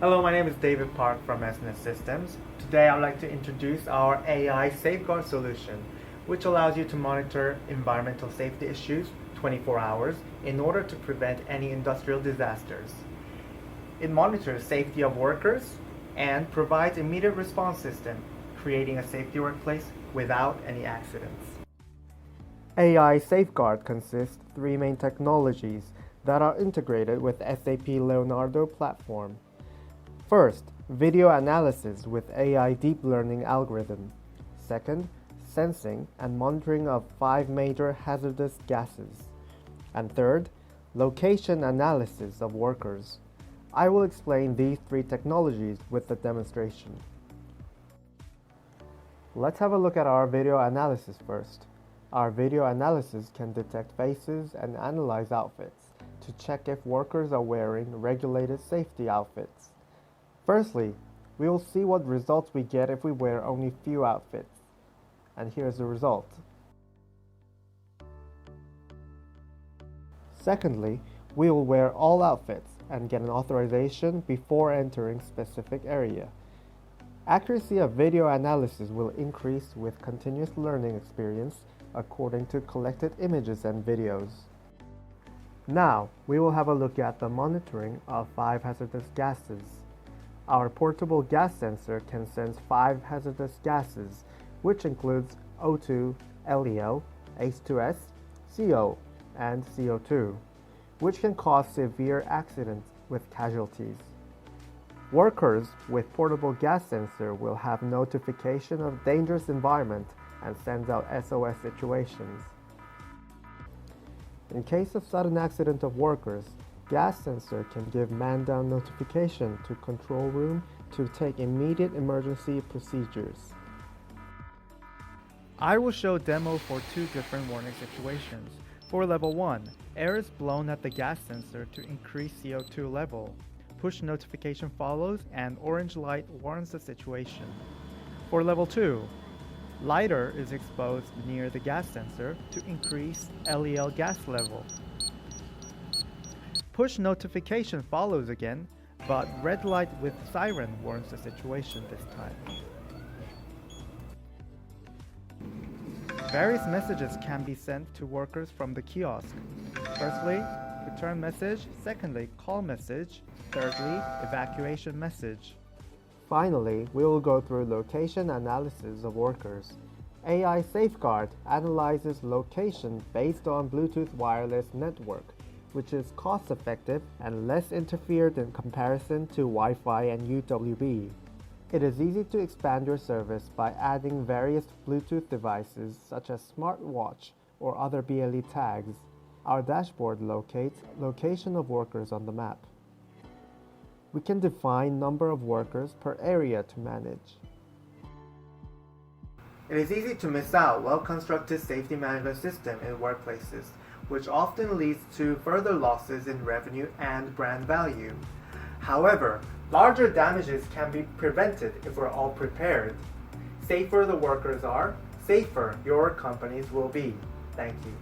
Hello, my name is David Park from SNET Systems. Today I'd like to introduce our AI Safeguard solution, which allows you to monitor environmental safety issues 24 hours in order to prevent any industrial disasters. It monitors safety of workers and provides immediate response system, creating a safety workplace without any accidents. AI Safeguard consists of three main technologies that are integrated with SAP Leonardo platform. First, video analysis with AI deep learning algorithm. Second, sensing and monitoring of 5 major hazardous gases. And third, location analysis of workers. I will explain these three technologies with the demonstration. Let's have a look at our video analysis first. Our video analysis can detect faces and analyze outfits to check if workers are wearing regulated safety outfits. Firstly, we will see what results we get if we wear only few outfits. And here's the result. Secondly, we will wear all outfits and get an authorization before entering specific area. Accuracy of video analysis will increase with continuous learning experience according to collected images and videos. Now, we will have a look at the monitoring of 5 hazardous gases. Our portable gas sensor can sense 5 hazardous gases, which includes O2, LEO, H2S, CO, and CO2, which can cause severe accidents with casualties. Workers with portable gas sensor will have notification of dangerous environment and sends out SOS situations. In case of sudden accident of workers, gas sensor can give Mandown notification to control room to take immediate emergency procedures. I will show demo for 2 different warning situations. For level 1, air is blown at the gas sensor to increase CO2 level. Push notification follows and orange light warns the situation. For level 2, lighter is exposed near the gas sensor to increase LEL gas level. Push notification follows again, but red light with siren warns the situation this time. Various messages can be sent to workers from the kiosk. Firstly, return message. Secondly, call message. Thirdly, evacuation message. Finally, we will go through location analysis of workers. AI Safeguard analyzes location based on Bluetooth wireless network, which is cost-effective and less interfered in comparison to Wi-Fi and UWB. It is easy to expand your service by adding various Bluetooth devices such as smartwatch or other BLE tags. Our dashboard locates location of workers on the map. We can define number of workers per area to manage. It is easy to miss out well-constructed safety management system in workplaces, which often leads to further losses in revenue and brand value. However, larger damages can be prevented if we're all prepared. Safer the workers are, safer your companies will be. Thank you.